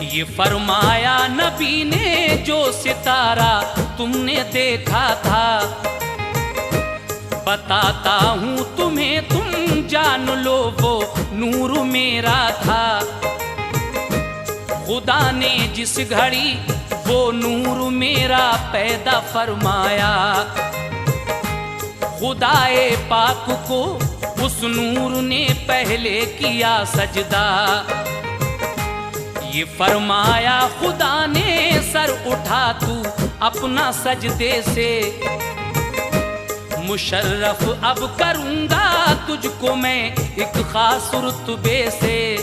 ये फरमाया नबी ने जो सितारा तुमने देखा था, बताता हूँ तुम्हें तुम जान लो वो नूर मेरा था। खुदा ने जिस घड़ी वो नूर मेरा पैदा फरमाया, खुदाए पाक को उस नूर ने पहले किया सजदा। ये फरमाया खुदा ने सर उठा तू अपना सजदे से, मुशर्रफ अब करूँगा तुझको मैं एक खास रुतबे से।